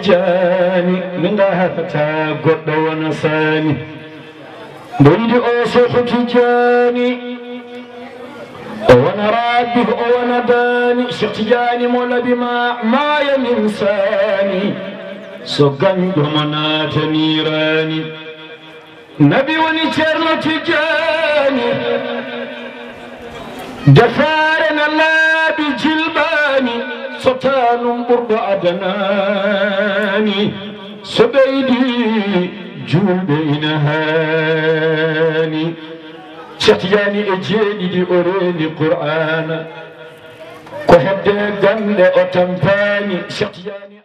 tijani minda hafata goddo wona sani boydi o Cheikh Tijani o wona rabbi o wona dani Cheikh Tijani mo labima ma yamin sani so ganjo manata nirani nabi woni Ceerno Tijani دفارنا الله بجلباني سطان برد أدناني سبيدي جول بين هاني شتياني اجيني دي أوريني قرآن كهد جنة أتنفاني شتياني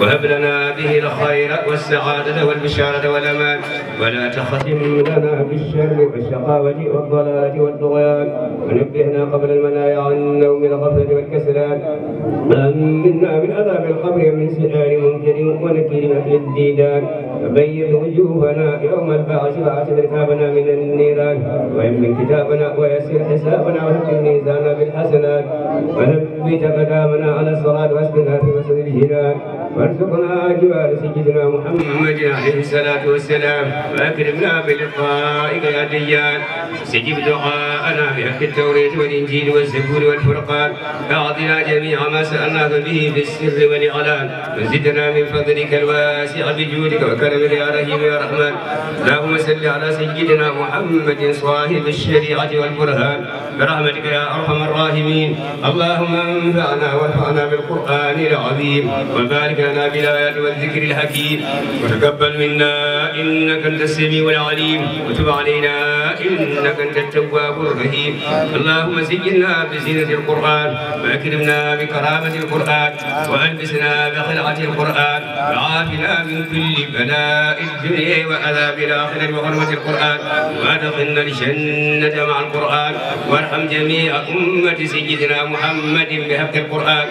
وهب لنا به الخير والسعادة والبشارة والأمان ولا تختم لنا بالشر والشقاوة والضلالة والطغيان ونبهنا قبل المنايا عن نوم الغفلة والكسلان وأمنا من عذاب القبر ومن سؤال منكر ونكير أهل الديدان وبيض وجوهنا يوم البعث واعتذ ركابنا من النيران ويمن كتابنا ويسر حسابنا وهب الميزان بالحسنات ونبت قدامنا على الصلاة واسكنها في مسجد الجنان وارزقنا جوار سيدنا محمد عليه الصلاة والسلام وأكرمنا بلقائك يا ديان استجب دعاءنا بحق التوراة والإنجيل والزبور والفرقان أعطنا جميع ما سألناك به بالسر والإعلان وزدنا من فضلك الواسع بجودك وكرمك يا رحيم يا رحمن اللهم صل على سيدنا محمد صاحب الشريعة والبرهان برحمتك يا أرحم الراحمين اللهم انفعنا وارفعنا بالقرآن العظيم وبارك لنا بالآيات والذكر الحكيم وتقبل منا إنك أنت السميع العليم وتب علينا إنك أنت التواب الرحيم اللهم زينا بزينة القرآن وأكرمنا بكرامة القرآن وألبسنا بخلعة القرآن وعافنا من كل بلاء الدنيا وعذاب الآخرة بحرمة القرآن وأدخلنا الجنة مع القرآن وارحم جميع أمة سيدنا محمد بحق القرآن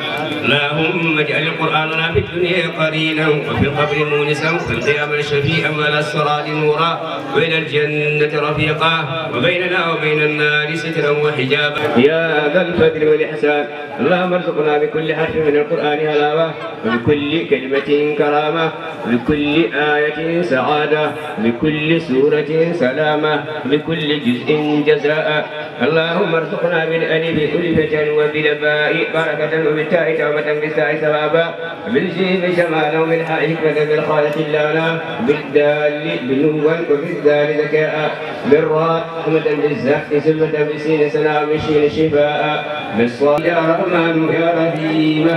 اللهم اجعل القرآن لنا في الدنيا قرينا وفي القبر مونسا وفي القيامة شفيعا وعلى الصراط نورا وإلى الجنة رفيقا وبيننا وبين النار سترا وحجابا يا ذا الفضل والإحسان اللهم ارزقنا بكل حرف من القرآن هلاوة وبكل كلمة كرامة وبكل آية سعادة وبكل سورة سلامة وبكل جزء جزاء اللهم ارزقنا بالألف ألفة وبالباء بركة وبالتاء توبة بالساء ثوابا وبالجيم شمالا وبالحاء حكمة بالخالق لانا بالدال بنوا وبالدال ذكاء بالراء رحمة بالزحف سلمة بالسين سنا وبالشين شفاء بالصاد يا رحمن يا رحيم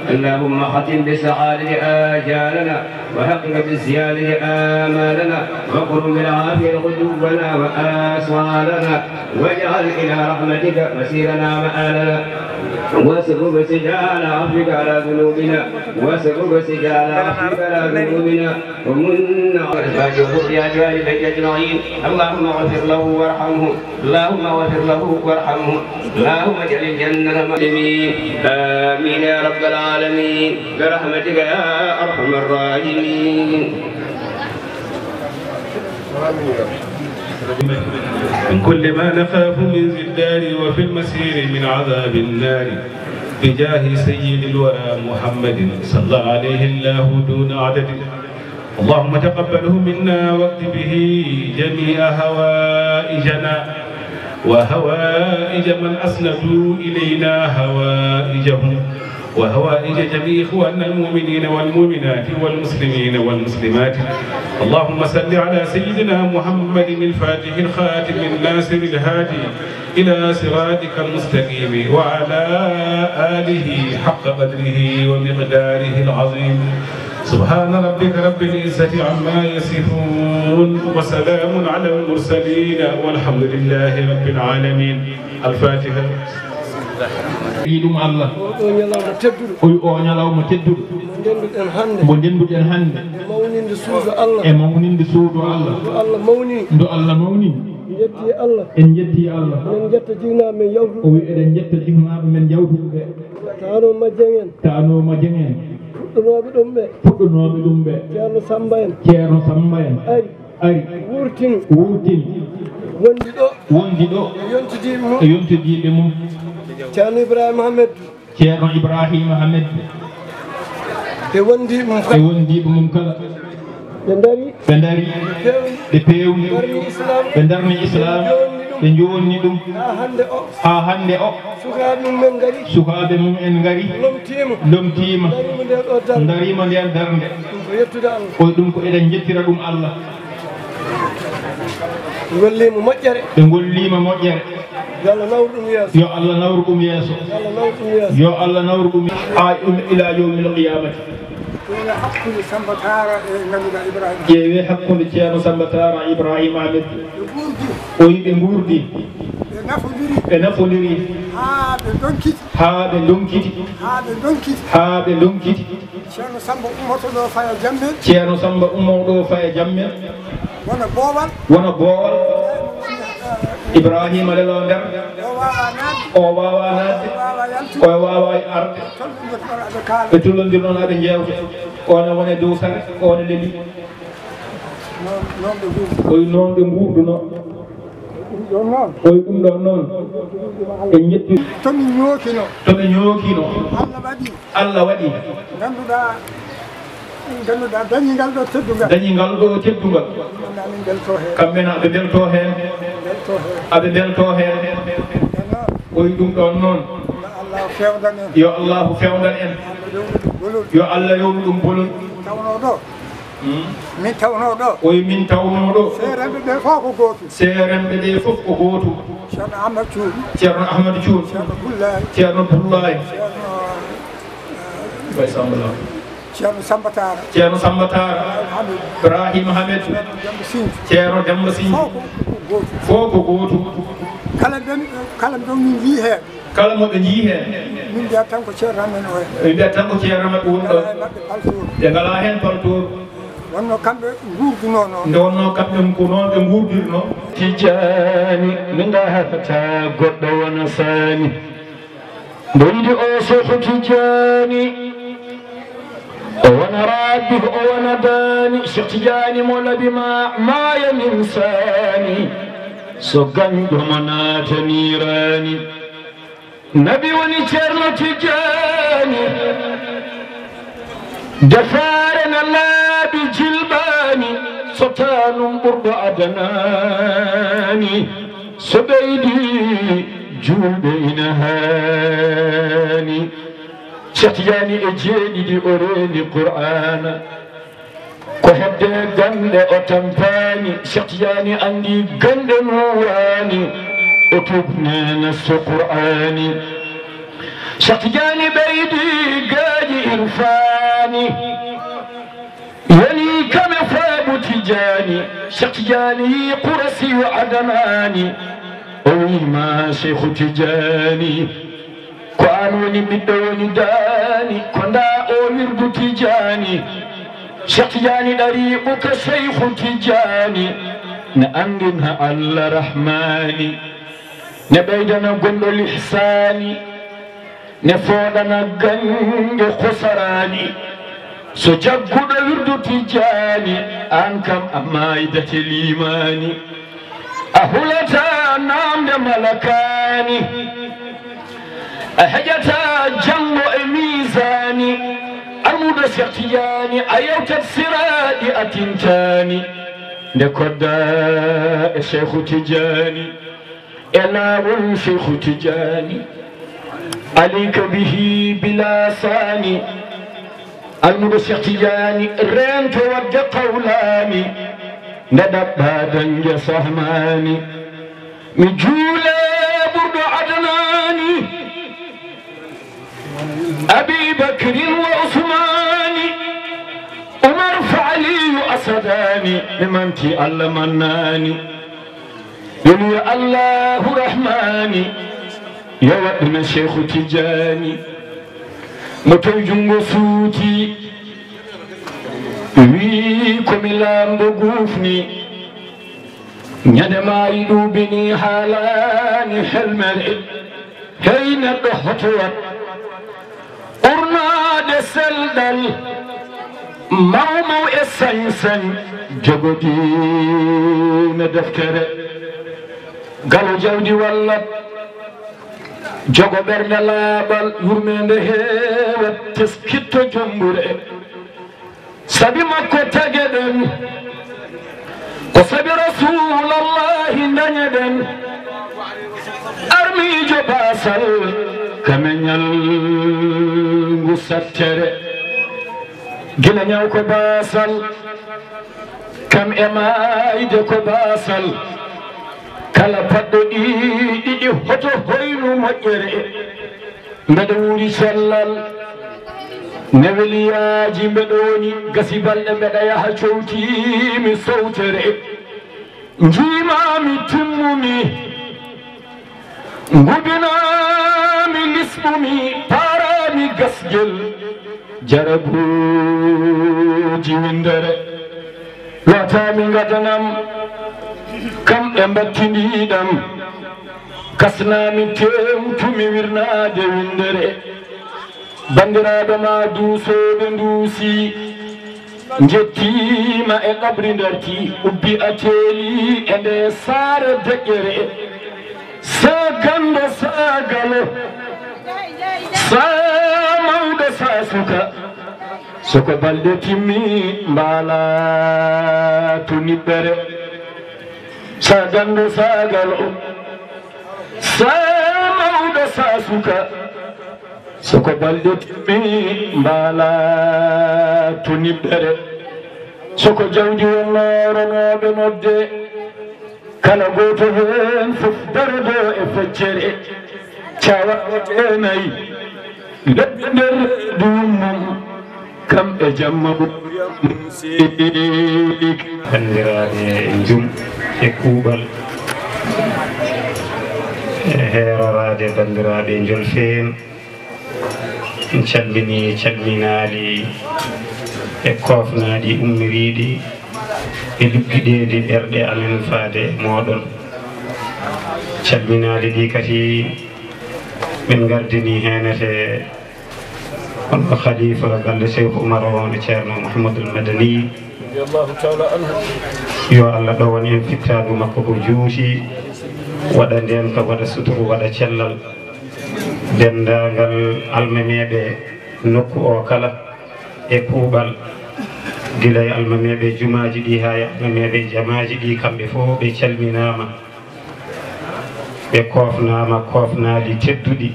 اللهم ختم بسعادة آجالنا وحقق بالزيادة آمالنا وقرب بالعافية غدونا وآصالنا واجعل إلى رحمتك مسيرنا مآلنا واسبب سجال عفوك على ذنوبنا واسبب سجال عفوك على ذنوبنا ومن على يا والديك اجمعين اللهم اغفر له وارحمه اللهم اغفر له وارحمه اللهم اجعل الجنة مسلمين آمين يا رب العالمين برحمتك يا أرحم الراحمين من كل ما نخاف من زلدان وفي المسير من عذاب النار بجاه سيد الورى محمد صلى عليه الله دون عدد اللهم تقبله منا واكتب به جميع هوائجنا وهوائج من أسندوا إلينا هوائجهم وهوائج جميع إخواننا المؤمنين والمؤمنات والمسلمين والمسلمات اللهم صل على سيدنا محمد الفاتح الخاتم الناصر الهادي إلى صراطك المستقيم وعلى آله حق قدره ومقداره العظيم سبحان ربك رب العزة عما يصفون وسلام على المرسلين والحمد لله رب العالمين الفاتحة ɗum Allah oy o ñalawma tedduɗo mo denduɗen hannde e mawninde suudu Allah ndo Allah mawni en jetti Allah o wi eɗen jetta jignaɓe men jawtuɓe ɓe tano majjen en puɗɗonoɓe ɗum ɓe ceerno Samba en ari wurtin wondi ɗo e yontidiɓe mum ceerno Ibrahima Hamedou wondiɓe mum kala ɓe dari ɓe pewni ɓe darni islam ɓe jonni ɗum ha hande o sukaɓe mum en gari lomtima darima nden darde koye ɗum ko eɗen jettira ɗum Allah ɓe gollima moƴƴere yo Allah nawru ɗum yeeso yo Allah nawru ɗum ha ila yawmil qiyamati ƴeewe hakkude ceerno Samba Tara Ibrahima Amed o yiɓe gurdi ɓe nafodiri ha ɓe donkiti ceerno Samba ummoɗo faya jammel wona boowal Ibrahima lelo nder o wawa nadde o wawa arde ɓe tullodir noon aɓe jewte one wone dow sare one leeli oy noon ɓe gurduno oy ɗum ɗon noon e ñetti toɓe ñookino Allah waɗi dañigal ɗo teddugal kamɓe na aɓe belto hen oy ɗum ɗon noon yo Allahu fewdan en yo Allah yownu ɗum bolol min tawno ɗo oy min tawno ɗo seeremɓe ɓe fof ko gootum ceerno Ahmadou Thioune ceerno Boulaye ceerno Samba Tara Ibrahima Hamed ceerno Demba Sy fof ko gootum kala ɗon min yii heen kala moɓe jii heen min mbiyat tan ko ceerno men o hen ɓe mbiyat tan ko ceerno maɓɓe woni ɗo ɓe ngala heen paltour wonno kamɓe gurduno noon nde wonno kamɓe ko noon ɓe gurdirno Tijani mi gahata goɗɗo wona sani mbo yiɗi o Cheikhu Tijani o wona rabbi o wona dani Cheikh Tijani mo labima maya min sani so ganɗo mo natanirani nabi woni ceerno Tijani defare na laaɓi jilbani so tanum ɓurɗo adanani so ɓeydi julɓe ina hani Cheikh Tijani e jeeɗiɗi o reeni Qur'ana ko hedde gande o tampani Cheikh Tijani andi gande nuwani o tubnena so Qur'ani Cheikh Tijani ɓeydi gaaji irfani yani kame faabu Tijani Cheikh Tijani qurasiyu adanani o wima Cheikhu Tijani ko an woni ɓiɗɗo woni dani ko nda o wirdu Tijani Cheikh Tijani ɗariɓuka Cheikhu Tijani ne andina Allah rahmani ne ɓeydana gonɗo lihsani ne fooɗana gange khusarani so jagguɗo wirdu Tijani an kam a maydate limani a hulata namde malakani a heƴata jango e misani almuɗo Cheikh Tijani a yewtat siraɗi a tintani nde kodda e Cheikhu Tijani e laawol Cheikhu Tijani alika bihi bila sani almuɗo Cheikh Tijani rento wadde qawlani nde ɗaɓɓa dañde sahmani mi juule ɓurɗo adanani Abi Bakrin wa Usmani Umar fa Aliyu asadani ɓe manti Allah mannani yoni Allahu rahmani yo waɗɗuna Cheikhu Tijani mo tawi jungo suuti wi komi laamɗo gufni ñande maayi ɗuɓini haalani helmere hey neɗɗo hoto wat ɓurnade selɗal mawmaw e sañ-sañ jogodine deftere galo jawdi wallat jogo ɓernde laaɓal yurmede heewat teskitto jombure sabi makko tageɗen ko sabi rasulallahi dañeɗen armijo basal kameñal ngu sattere gila ñaw ko basal kam e mayde ko basal kala paɗɗo ɗiɗi hoto hoynu moƴƴere mbeɗa wuri cellal neweliyaji mbeɗa woni gasi balɗe mbeɗa yaha cowtimi sowtere jiimami timmumi gubinami lisɓumi parami gasgel jarabuji windere lotami gadanam kamɓe mbattidiɗam kasnami tewtumi wirnade windere bandiraɓe ma duusoɓe nduusi jettima e ɗabri ndarki ubbi a teeli e nde saare deƴƴere sa gando sa galo sa mawɗo sa suka soko balɗe timmi mbaala to niɓɓere sa gando sa galo sa mawɗo sa suka soko balɗe timmi mbaala to niɓɓere soko jawdi wonnoronoɓe nodde kala goto hen fof darado e feccere cawaɗe nayi leɗɗe nder ɗummum kamɓe jamma ɓuuram seeɗi bandiraɓe jum e kuuɓal e heerorade bandiraɓe jolfen calmini calminaali e kofnaaɗi ummiriiɗi e luggiɗeedi ɓerɗe amen faade moɗon calminaali ɗi kadi ɓen gardini heenete onɗo khalifa galle cheikh oumar o e ceerno mouhamadoul madani yo allah ɗowan en fittadu makko ko juuti waɗa nden ko waɗa suturu waɗa cellal dendagal almameɓe nokku o kala e kuuɓal gila e almameɓe jumaji ɗi ha e almameɓe jamaji ɗi kamɓe fof ɓe calminama ɓe kofnama kofnaali tedduɗi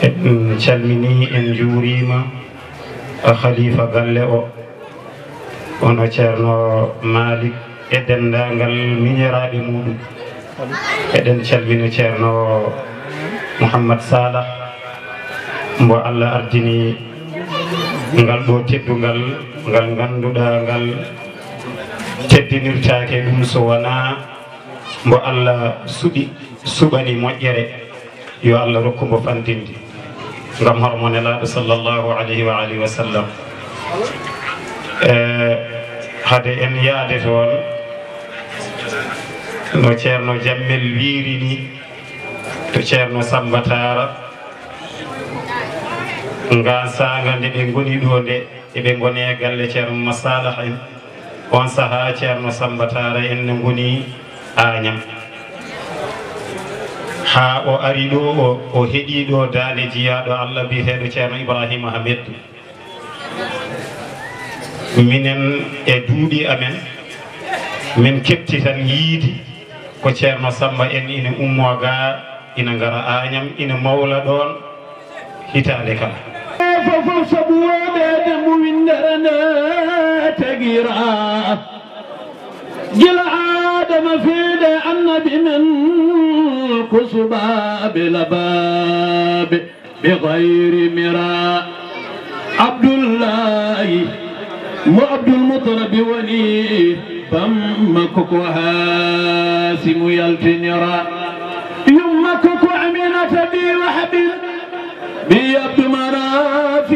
en calmini en juurima khalifa galle o ono ceerno malik e dendagal miñiraɓe muɗum eɗen calmina ceerno Mouhammad Salah mbo Allah ardini ngal ɗo teddungal ngal ganduɗa ngal teddinirtake ɗum so wona mbo Allah suɓani moƴƴere yo Allah rokku mbo fandinde ngam hormo nelaɗo sallllahu alayhi wa alihi wa sallam hade en yaade toon no ceerno Jammel wiiri ni to ceerno Samba Tara nga sanga nde ɓe goni ɗo nde eɓe goni e galle ceerno Masalah en on saaha ceerno Samba Tara en ne goni Agnam ha o ari ɗo o heeɗi ɗo dande jiyaɗo Allah biyeteɗo ceerno Ibrahima Hamedou minen e duuɗi amen min kepti tan yiidi ko ceerno Samba en ina ummo ga ina ngara Agnam ina mawla ɗon hitande kala fof sabuwoɓede mo winderane tagira gila adama fiide annabi men ko subaɓe labaɓe ɓe gayri mira Abdoullahi mo Abdoul Moutalib woni bamma koko Hasimu yaltinira yumma koko Aminata bi Wahbi bi Abdou Manaf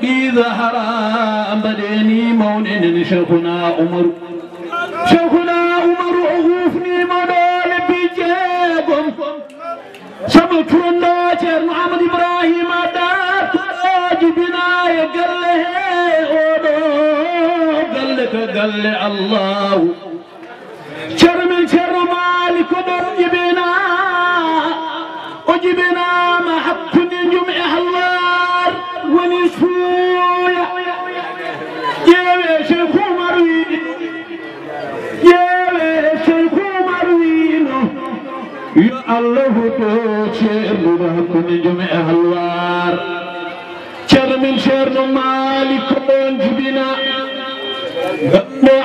bi Zahra mbadeni mawnen Cheikhuna Oumar ogufni moɗole bi jeegom sama turanda ceerno Amadou Ibrahima dartuɗoji binaye galle he oɗo galle ko galle Allahu ceerno men ceerno Malik ko ɗo o jibinama hakkude jum e hallar woni suuya الله تشيرنا كن جمع الوار شر من شر مالك جبنا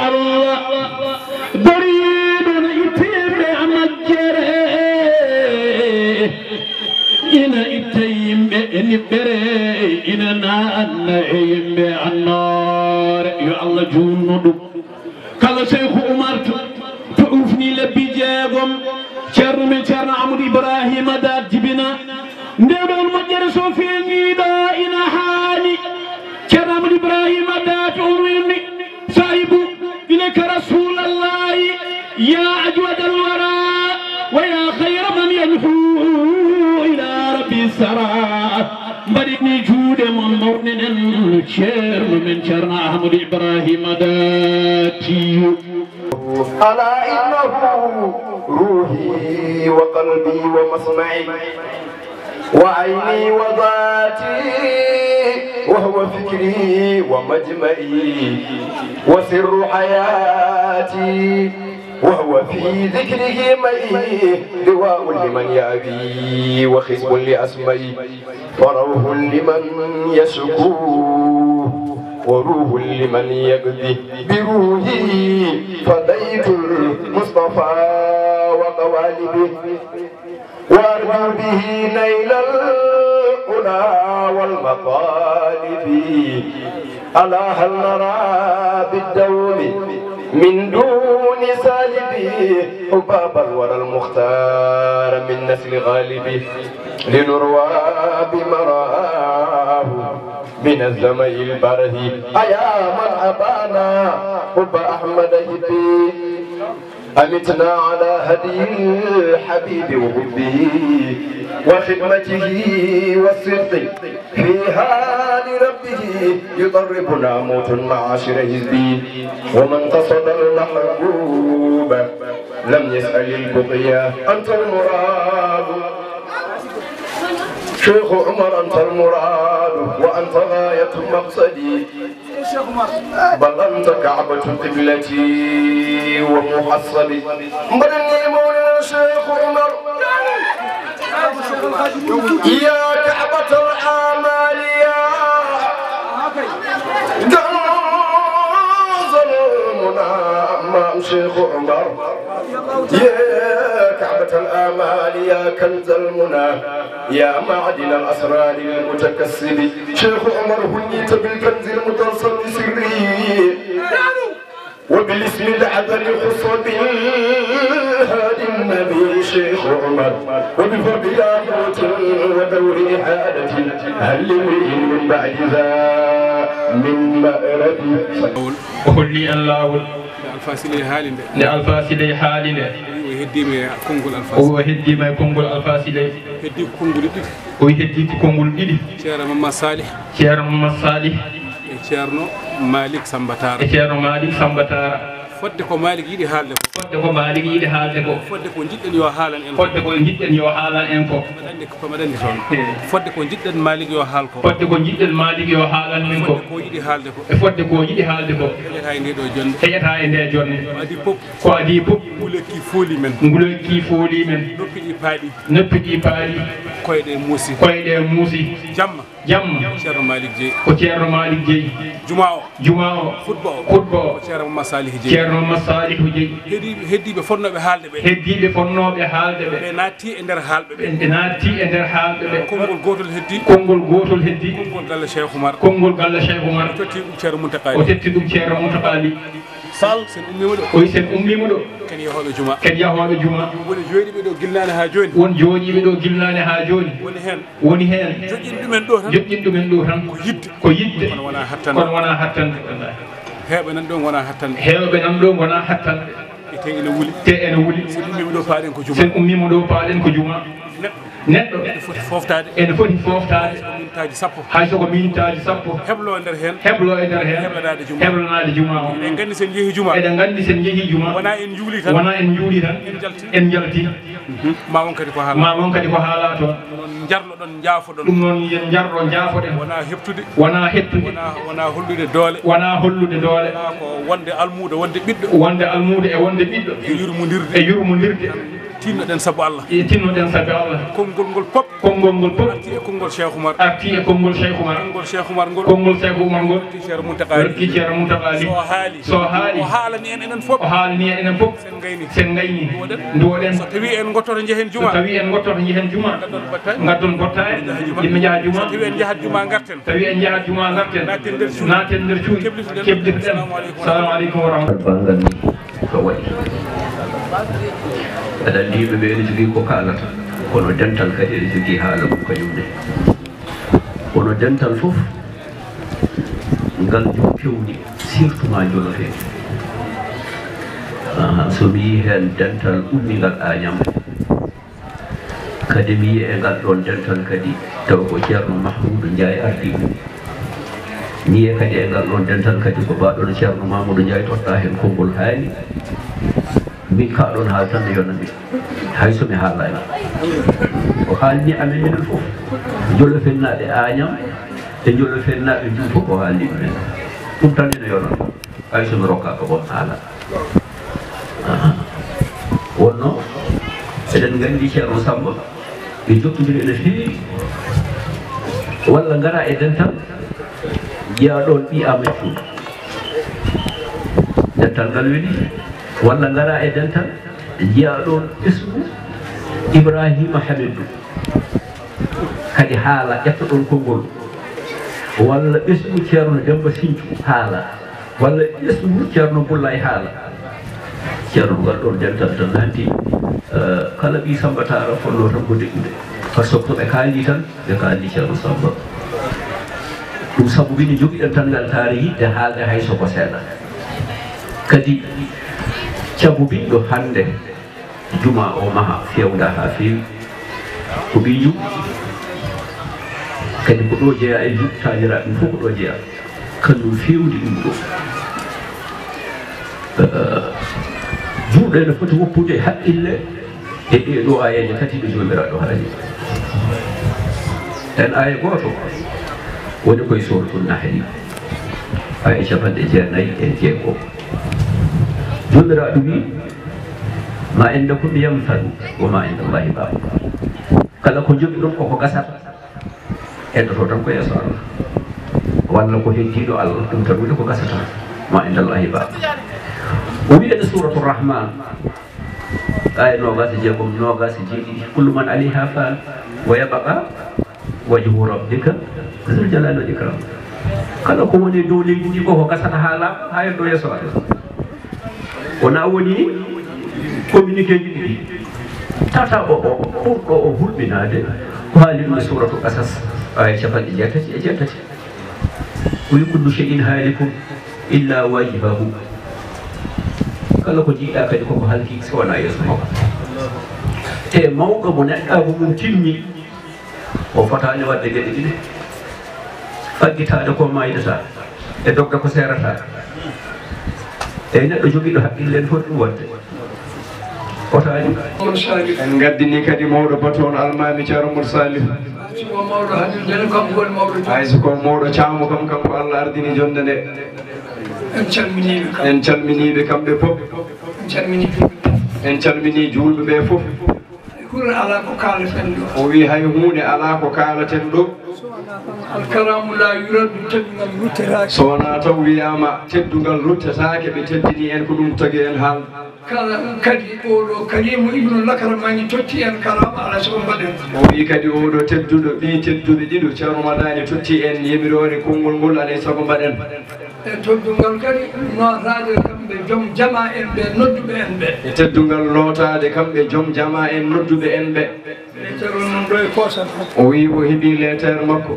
الله بريد يتم مجره إن يتم بره إن نعيم بالنار يا الله جنود كلا شيخ عمر تعوفني لبي جاكم شر من شر عمود إبراهيم دار جبنا ندون مجر سوفيني دا إن حالي شر عمود إبراهيم دار تعوفني صاحب إليك رسول الله يا أجود الورى ويا خير من ينحو إلى ربي السراء بريني جود من مرنن شر من شر عمود إبراهيم داتي ألا إنه روحي وقلبي ومسمعي وعيني وذاتي وهو فكري ومجمعي وسر حياتي وهو في ذكره مئي لواء لمن يأبي وخصب لأسمئي فروح لمن يشكو وروح لمن يقضي بروحي فديت المصطفى وقوالبه وارجو به نيل الأولى والمطالب ألا هل نرى بالدوم من دون سالبي حباب الورى المختار من نسل غالبي لنروى بمراه من الزمن البرهي أيا من أبانا حب أحمد هدي أمتنا على هدي الحبيب وحبه وخدمته والصدق فيها لربه يضربنا موت معاشر حزبي ومن قصد المحبوب لم يسأل البقية أنت المراد شيخ عمر أنت المراد وأنت غاية مقصدي بل أنت كعبة قبلتي ومحصبي بدني مولانا شيخ عمر يا كعبة الآمال يا ظلمنا أمام شيخ عمر يا كعبة الآمال يا كنز المنى يا معدن الأسرار المتكسب شيخ عمر هنيت بالكنز المتلصم سري وبالاسم العذر خص بالهادي النبي شيخ عمر وبفضيات ودور إحادة هل لمرئ من بعد ذا من مأربي وقل لي الله لألفاسلي حالنا وهدي ما كونغول الفاسلي وهدي كونغول إدي شيرنا مما صالح شيرنا مالك سامباتارا fodde ko Malik yidi haalde ko fodde ko jidden yo haalan en ko madandi toon fodde ko jidden Malik yo haal ko min ko ko yidi haalde ko e fodde ko yidi haalde ko heyata e nde jonne ko adi pop nguleki fooli men noppi di paadi koyde muusi jamma Ceerno Malik Jeey ko Ceerno Malik Jeey juma o khutba ko Ceerno Masalih Jeey heddibe fonnobe haalde be be naati e der haalbe be kongol gotol heddi kongol galle Cheikh Oumar totti dum Ceerno Muntakali sal sen ummimo do ken yahobe juma woni joodibe do gillane ha joni woni hen joddin dumen do tan ko yidde kono wana hattan heebe nan do wana hattan te ene wuli sen ummimo do paaden ko juma neddo ene foti foftade minutaji sappo hay soko minutaji sappo heblo nder hen heblanade juma o eɗen gandi sen jeehi juma eɗen gandi sen jeehi juma wona en juuli tan en jalti ma won kadi ko haala toon jarlo ɗon jaafoɗon ɗum noon yen jarɗo jaafoɗen wona hettude wona hollude doole wona ko wonde almuudo wonde ɓiɗɗo e wonde ɓiɗɗo e yurmodirde tinnoɗen sabu Allah konngol ngol pop arti e konngol Cheikh Oumar konngol Cheikh Oumar ngol Ceerno Mountakha so haali o haalani en enen fof sen gayni nduwoɗen so tawi en gottoto jehen juma gaddon bottani yimɓe jaha juma so tawi en jahat juma garten naten nder cuuɗi keblitoɗen salamu aleykum wa rahmatullah ko waɗi aɗa andi yimɓeɓe ene jogui ko kalata kono dental kadi ene jogui haala mum kañumne kono dental foof ngal jom pewni surtout ma jolofe so mi yi hen dental ummigal Agnam kadi mi yi e ngal ɗon dental kadi taw ko Ceerno Mahmoudou Ndiaye ardi ɗum mi yi kadi e ngal ɗon dental kadi ko baɗono Ceerno Mamadou Ndiaye totta hen konngol haali min ka ɗon haal tan ne yonami hay somi haalani o haalni amen minen fof jolofennaɓe Agnam e jolofennaɓe Ndiour fof o haalni ɗumen ɗum tan ene yonon hay somi rokka ko on haala wonno eɗen gandi Ceerno Samba ɓe jokkidiri ene feewi walla ngara e dental jiya ɗon ɓi Amadou dental ngal weli walla ngara e dental jiya ɗon ismu Ibrahima Hamidou kadi haala ƴetta ɗon konngol walla ismu Ceerno Demba Sinthiou haala walla ismu Ceerno Boulay haala Ceerno ngal ɗon dental tan hanti kala ɓi Samba Tara fonno tan ko deƴƴude par ce que ɓe kaali tan ɓe kaali Ceerno Samba ɗum sabu wini jogiɗen tan ngal taari yidde haalde hay soko seeɗa kadi cabu ɓiɗɗo hannde juma o maha fewda ha feewi ko ɓiƴu kadi ko ɗo jeeya e taniraɓe fof ko ɗo jeeya kañum fewdi ɗum ɗo juuɗe ne foti woppude haqqille e ɗeɗo ayeje tati ɗo jomiraɗo haali en aya goto woni koye suratul Nahli aya 49 jomiraɗo wi ma indakum yanfadu wa ma inda Allahi baq kala ko jogi ɗum koko gasata endoto tan ko yeeso Allah walla ko heddiɗo Allah ɗum tan woni ko gasata ma inda Allahi baq o wi ene suratul Rahman aya 29 kullu man alayha fan wa yabqa wajhu rabbika zul jalali wal ikram kala ko woni dow leydi ndi koko gasata haala ha en ɗo yeeso Allah wona woni communiqué ji ɗiɗi tata ɓurɗo o hulɓinade ko haali ɗum e suratu Qasas aya 68 wi kullu shay'in halikun illa wajhahu kala ko jiiɗa kadi koko halki so wona yeeso makko te mawɗo mo neɗɗago mum timmi o fotani wadde geɗe ɗiɗi faggitade ko maydata e dogga ko serata eyi neɗɗo jogiiɗo haqqille en foti ɗum wadde otani en gaddini kadi mawɗo baton almami Ceerno Mour Salif hay so ko mawɗo Caamo kam kanko Allah ardini jonde nde en calminiɓe kamɓe fof en calmini julɓe ɓe fof o wi hay hunde ala ko kaalaten ɗo alkalamu la yuraddu teddungal ruttetake so wona taw wiyama teddungal ruttetake ɓe teddini en ko ɗum tagi en haal kala kadi oɗo Karimu ibnu Lakramani totti en kalama ala sobo mbaɗen o wi kadi oɗo tedduɗo ɓi tedduɓe ɗiɗo Ceerno Madani totti en yemirore konngol ngol alay sago mbaɗen e teddungal kadi notade kamɓe joom jama en ɓe nodduɓe en ɓe e teddungal lotade kamɓe joom jama en nodduɓe en ɓe lettere noon ɗo e poosam o wi o heeɓi lettere makko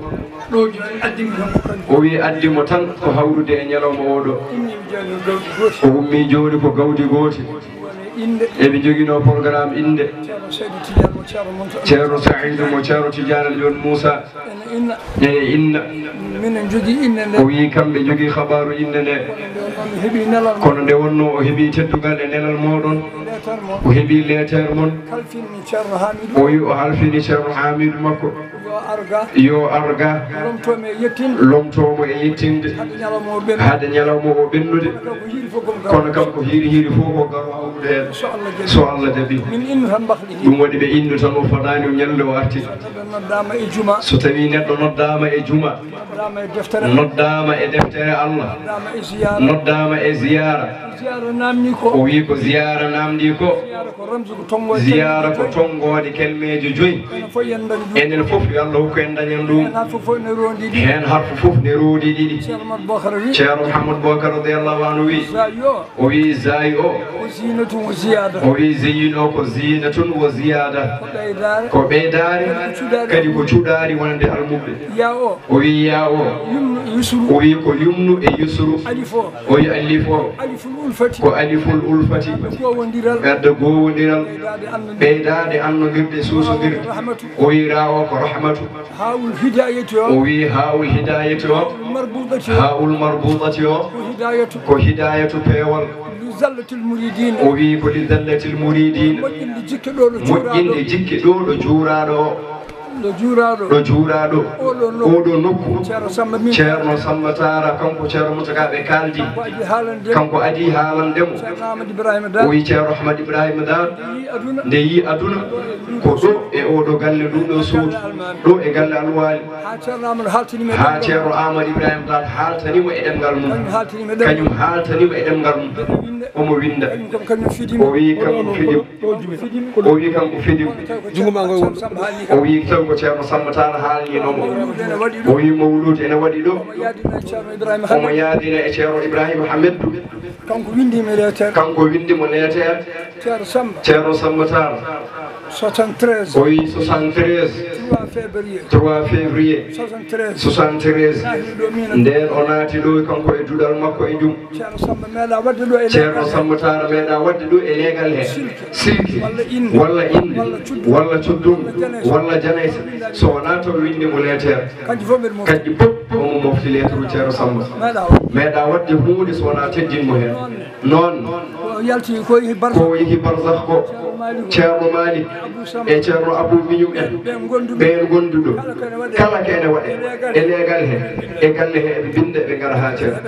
ɗo joni addimi tan o wi addimo tan ko hawrude e ñalawma oɗo o ummi joni ko gawdi gooti eɓe joguino programme inde ceerno Saïdou mo ceerno Tidiane John Moussa ene inna o wi kamɓe jogui habaru inde nde kono nde wonno o heeɓi teddugal e nelal moɗon o heeɓi lettere mon o wi o halfini ceerno Hamidou makko yo arga lomtomo e yettinde hade ñalawma o ɓennude kono kam ko hiiri fof o garo hawrude hen so Allah jaaɓi ɗum waɗi ɓe innu tan o fotani o ñalde o arti so tawi neɗɗo noddama e juma noddama e deftere Allah noddama e ziyara o wi ko ziyara namdi ko ziyara ko tongode kelmeje 5 enen foof yo Allah hokku en dañen ɗum hen harfu foof ne roodi ɗiɗi ceerno Mouhamadou Bocar radiyallahu anhu wi o wi zayi o wi zeyin o ko zinatun wa ziyada ko ɓeydare kadi ko cuɗari wonande almuɓe o wi ya o wi ko yumnu e yusru o wi alif o ko aliful ulfati ɓerde gowodiral ɓeydade annodirde suusodirde o wi ra o ko rahmatu o wi hawul hidayati o hawul marbudati o ko hidayatu peewal o wi ko li zallatil muridin moƴƴinde jikki ɗo ɗo juuraɗo o ɗo juuraɗo oɗo nokku ceerno Samba Tara kanko ceerno Moutaka ɓe kaldi kanko adi haalandemo o wi ceerno Ahmad Ibrahima Dar nde yi aduna ko ɗo e oɗo galle ɗum ɗo suudu ɗo e galle alwali ha ceerno Amadou Ibrahima Dar haltanimo e ɗemgal mum kañum haltanimo e ɗemgal mum omo winda o wi kanko fidim o wi kanko fidim o wi taw ko ceerno Samba Tara haalninomo o wi mawlude ene waɗi ɗo omo yaadina e ceerno Ibrahima Hamedou kanko windimo lettere ceerno Samba Tara 73 o wi 73 3 février 73 nden o naati ɗo kanko e duɗal makko e jum ceerno Samba Tara meeɗa wadde ɗo e leegal he silki walla inde walla cuddum walla janaysa so wona to windimo lettere kanƴi fof omo mofti lettere ceerno Samba meeɗa wadde hunde so wona teddinmo hen noon ko yehi barzakh ko ceerno Malik e ceerno Abou Mignum en ɓen gonduɗo kala kene waɗe e leegal he e galle he eɓe binda eɓe gara ha ceerno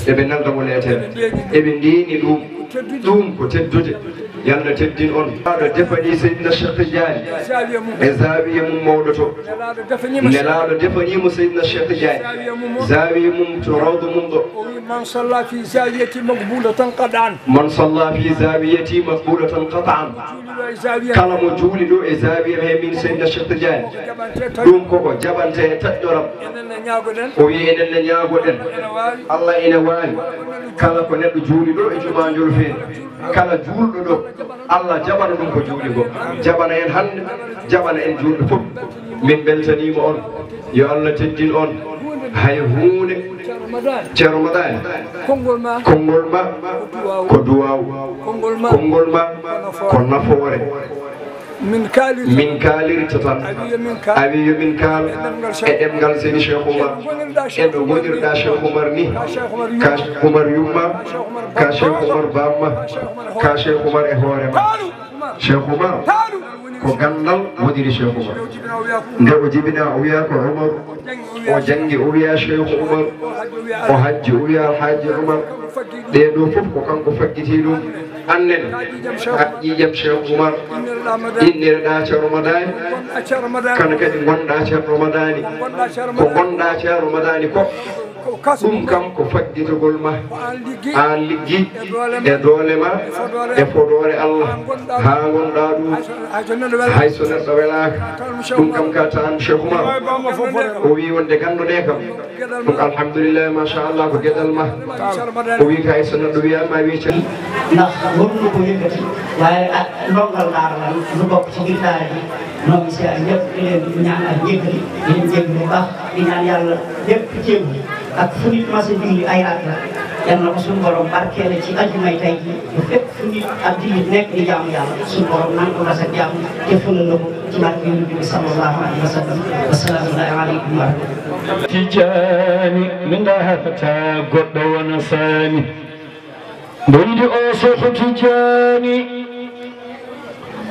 eɓe naldamo lettere eɓe ndini ɗum ko teddude yalla teddin on aɗo defani Seydina Cheikh Tidiane e zawiya mum mawɗo to nelaɗo defanimo Seydina Cheikh Tidiane zawiya mum to rawdu mum ɗo man salla fi zawiyati maqbulatan qat'an kala mo juuli ɗo e zawiya he min Seydina Cheikh Tidiane ɗum koko jaɓante taƴƴoram o wi enen ne ñaagoɗen Allah ene wawi kala ko neɗɗo juuli ɗo e jumanjol feere kala juulɗo ɗo Allah jaɓana ɗum ko juuli go jaɓana en hande jaɓana en juulɗo fof min beltanima on yo Allah teddin on hay hunde ceerno Madani konngol ma ko duwaw konngol ma ko nafoore min kaalirta tan awiyo min kaal e ɗemgal seni Cheikh Oumar eɓe gonirɗa Cheikh Oumar ni ka Oumar yumma ka Cheikh Oumar bamma ka Cheikh Oumar e hoorema Cheikh Oumar ko gandal wodiri Cheikh Oumar nde o jibina o wiya ko Oumar o jangi o wiya Cheikh Oumar o hajji o wiya Alhaji Oumar ɗeɗo fof ko kanko faggiti ɗum annen ƴiƴam Cheikh Oumar innirɗa ceerno Madani kana kadi gonɗa ceerno Madani ko gonɗa ceerno Madani ko ɗum kam ko faggitogol ma an liggi e doole ma e fodore Allah ha gonɗa ɗum hayso neɗɗo welaka ɗum kam ka tan Cheikh Oumar o wi wonde ganduɗe kam ɗum alhamdulillah machallah ko gueɗal ma o wi ka hayso neɗɗo wiyama wi ndax wonno ko yëkkati waaye ndongal daara la lu bokk ci biir daara ji ñoo ngi si ñëpp di leen di ñaan ak njëkkali di leen jéggi bu baax di ñaan yàlla lépp jéegu ak fu nit mas a julli ay at la yal na ko suñu borom barkeele ci ajumay tey ji bu fépp fu nit ak jullit nekk di jaamu yàlla suñu borom nan ko rasa jaamu te fulal la ko ci barke Yonent bi sallallahu alayhi wa sallam wassalaamu aleykum wa rahmatullah tijani min hafata goɗɗo wona sani boydi o soko tijani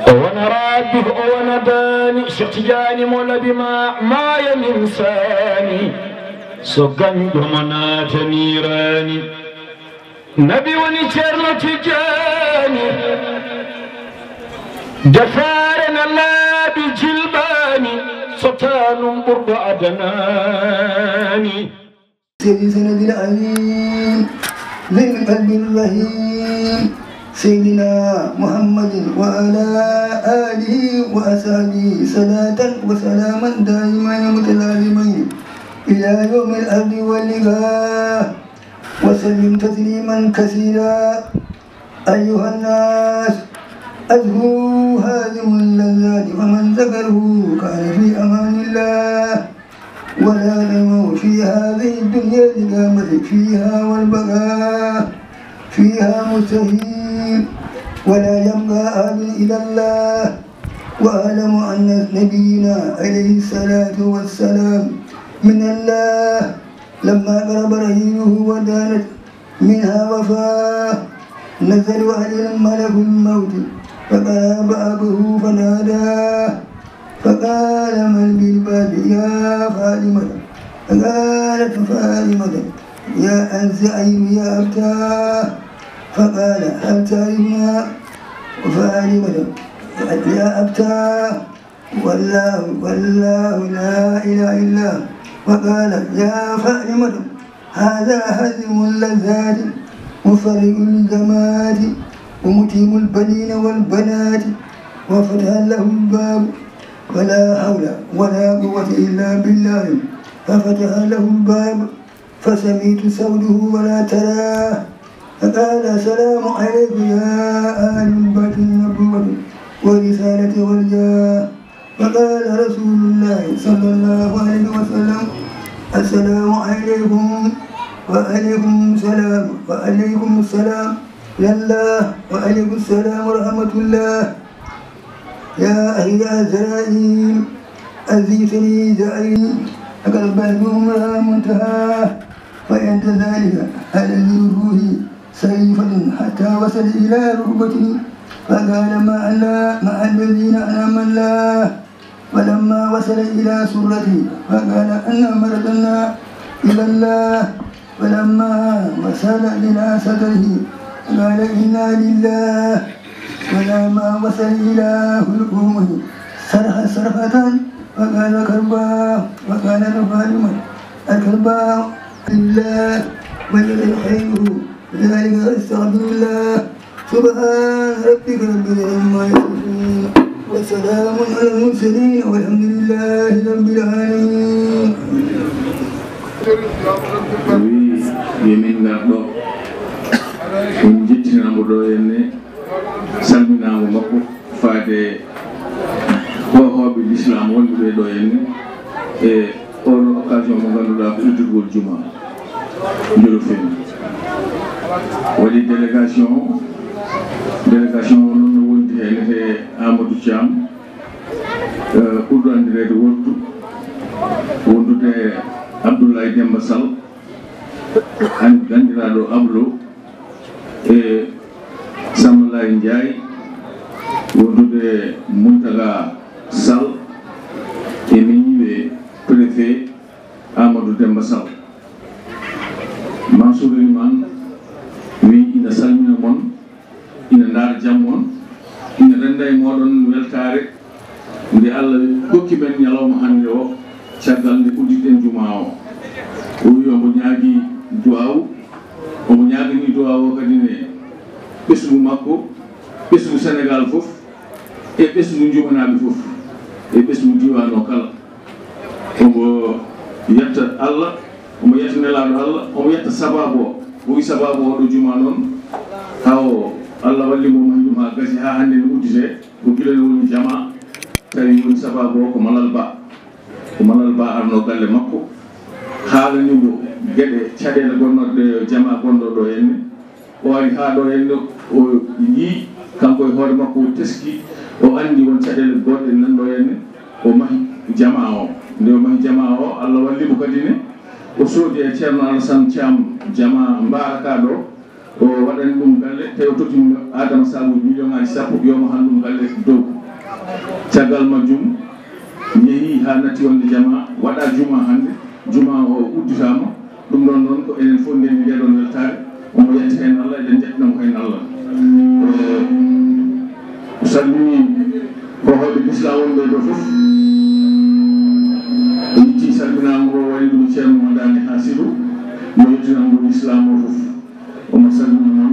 o wona rabbi o wona dani Cheikh Tidiane mo labima maya min sani so ganɗo mo natanirani nabi woni ceerno Tidiane defare na laaɓi jilbani sotanum ɓurɗo adanani سيدي سند العليم ذي القلب الرحيم سيدنا محمد وعلى آله وأصحابه صلاة وسلاما دائما متلازمين إلى يوم الأرض واللقاء وسلم تسليما كثيرا أيها الناس أزهو هازم اللذات ومن ذكره كان في أمان الله ولا نمو في هذه الدنيا لقامة فيها والبقاء فيها مستحيل ولا يبقى أحد إلى الله وأعلم أن نبينا عليه الصلاة والسلام من الله لما قرب رهينه ودانت منها وفاه نزل عليه ملك الموت فقرب أبه فناداه فقال من بالباب يا فاطمة فقالت فاطمة يا أنزعيم يا أبتاه فقال هل تعلمنا فاطمة يا أبتاه والله لا إله إلا فقال يا فاطمة هذا هزم اللذات مفرق الجماد ومتيم البنين والبنات وفتح له الباب ولا حول ولا قوة إلا بالله ففتح له الباب فسميت صوته ولا تراه فقال السلام عليك يا أهل البيت النبوة ورسالة والجاه فقال رسول الله صلى الله عليه وسلم السلام عليكم وعليكم السلام وعليكم السلام لله وعليكم السلام ورحمة الله يا أهل إسرائيل أزيتني زعيم أقرب اليوم منتهى فعند ذلك هل الروح سيفا حتى وصل إلى ركبتي فقال مع الذين أنعم الله فلما وصل إلى سرتي فقال أنا مردنا إلى الله فلما وصل إلى صدره قال إنا لله ولما وصل إلى حلقومه صرخة فقال كرباء وقال فاطمة الكرباء لله وجل خيره ذلك استغفر الله سبحان ربك رب العزة عما يصفون وسلام على المرسلين والحمد لله رب العالمين. on jettinamo ɗo henne salminamo makko faade hohoɓe l'islam wonɓe ɓe ɗo henne e oɗo occasion mo ganduɗa ko uddirgol juma juro feni waɗi délégation noon no wondi hene te Amadou Thiam ɓurɗo andirede wondude Abdoulaye Demba Sall andiraɗo Ablo e Samalaye Ndiaye wondude Mountaga Sall e min yiwe préfet Amadou Demba Sall Mansour Liman wi ina salmina mon ina ndaara jam mon ina renda e moɗon weltare nde Allah hokki men ñalawma hande o caggal nde udditen juma o wi omo ñaagui duwaw omo ñaagani duwaw o kadi ne ɓesgu makko ɓesgu Sénégal fof e ɓesgu jumanaɓe fof e ɓesgu diwan o kala omo yetta Allah omo yetta nelaɗo Allah omo yetta sababu o wi sababu oɗo juma noon haw Allah walli mo mahjum ha gasi ha hande ne uddite ko gila ne woni jama tawi woni sababu o ko Malal Ba arno galle makko haalanimo gueɗe caɗele gonnoɗe jama gonɗo ɗo henne o ari ha ɗo henne o o yii kanko e hoore makko o teski o anndi won caɗeele goɗɗe nanɗo henne o mahi jama o nde o mahi jama o Allah wallimo kadi ne o soodi e ceerno Alassane Thiam jama mbaraka ɗo o waɗani ɗum galle tawi o totimo Adama Sabuji million ngaji 10 yoma han ɗum galle dow caggal majjum yeehi ha natti wonde jama waɗa juma hannde juma o udditama ɗum ɗon noon ko enen fof ndeni ndeɗon weltare omo yetti hen Allah eɗen jettinamo hen Allah o salmini hohoɓe l'islam wonɓe ɗo fof o yitti salminago o waɗi ɗum ceerno Madani Hasidou mo yettinango l'islam o fof omo salmina noon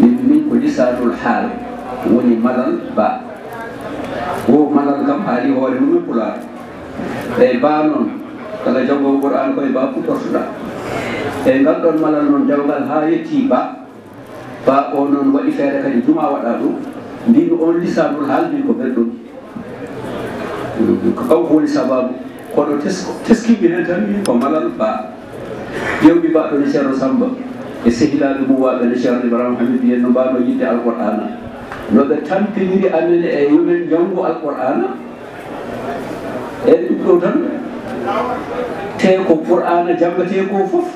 min ko lisanul haal woni malal ba o malal kam haali hoore mum pulaar eyi ba noon kala janngowo Qur'an koye ba puɗɗortoɗa eyi ngal ɗon malal noon jawgal ha yetti ba o noon waɗi feere kadi juma waɗa ɗum mbimi on lisanul haal mbimi ko belɗum ko kanko woni sababu kono teskiɓe hen tan mbimi ko malal ba ƴewmi baɗo ne ceerno Samba e sehilaɓe mum waɓe ne ceerno Ibrahima Hamid yen no mbano yidde alqur'ana no ɓe tampiniri amen e yomen janngo alqur'ana e ɗum ɗo tan te ko qur'ana janggate ko fof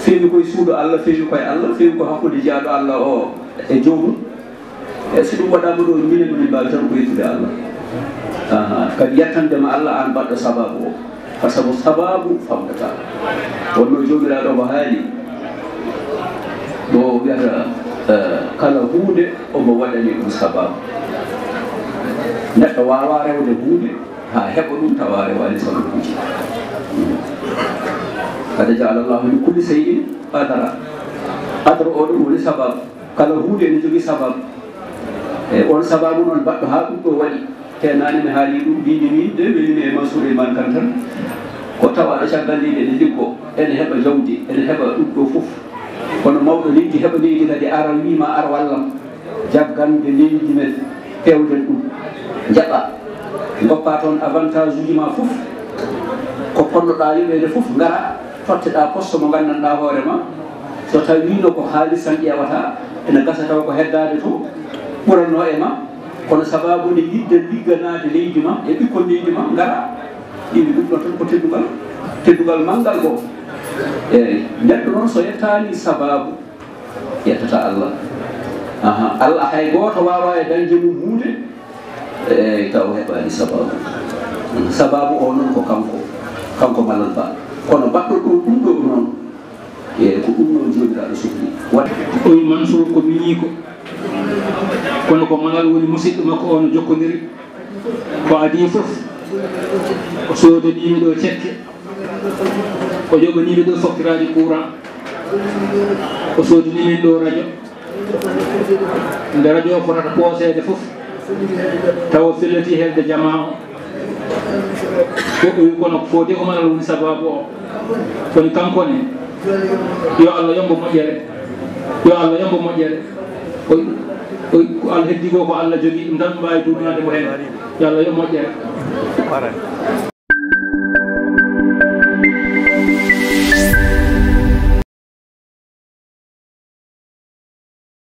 feewi koye suudu Allah feewi koye Allah feewi ko hakkude jaaɗo Allah o e jomum e so ɗum waɗama ɗo minen min mbawi tan ko yettude Allah kadi yettandema Allah an mbaɗɗo sababu o par ce que sababu famdata wonno jomiraɗo mo haali mo wiyata kala hunde omo waɗani ɗum sababu neɗɗo wawa rewde hunde ha heɓa ɗum tawa rewani sababuji kada jaala llahu li kulli shay'in qadara qadre o ɗum woni sababu kala hunde ene jogui sababu e on sababu noon mbaɗɗo ha ɗum ɗo waɗi te nane mi haali ɗum mbimi min de welimi e Mansour Elimane Kane tan ko tawaɗo caggal leydi ene liggo ene heɓa jawdi ene heɓa ɗum ɗo fof kono mawɗo leydi heɓa leydi kadi ara wima ar wallam jaggande leydi men pewden ɗum jaɓa goppa toon avantage uji ma fof ko ponnoɗa yimɓede fof gara totteɗa poste mo gandanɗa hoorema so tawino ko haalis tan ƴewata ene gasa taw ko heddade to ɓuranno e ma kono sababude yidde ligganade leydi ma e ɓikkon leydi ma gara ɗiɗi ɗum ɗo tan ko teddugal manggal goo eyyi neɗɗo noon so yettani sababu yettata Allah Allah hay goto wawa e dañde mum hunde eyyi taw heɓani sababu o noon ko kanko malal ba kono baɗɗo ɗum ɗo noon e ko ɗum noon jomiraɗo sohli oyi Mansour ko miñi ko kono ko malal woni musidɗo makko o no jokkodiri ko adi fof o sodanimi ɗo cekke o joɓanimi ɗo facturaji courant o sodanimin ɗo radio nde radio o fotata poosede fof tawa felliti helde jama o kono fodi ko malal woni sababu o kono kankone yo Allah yombo moƴƴere yo Allah yombo moƴƴere ko Allah heddi ko Allah jogui ɗum tan mbawi duɗanade mo hen yo Allah yo moƴƴere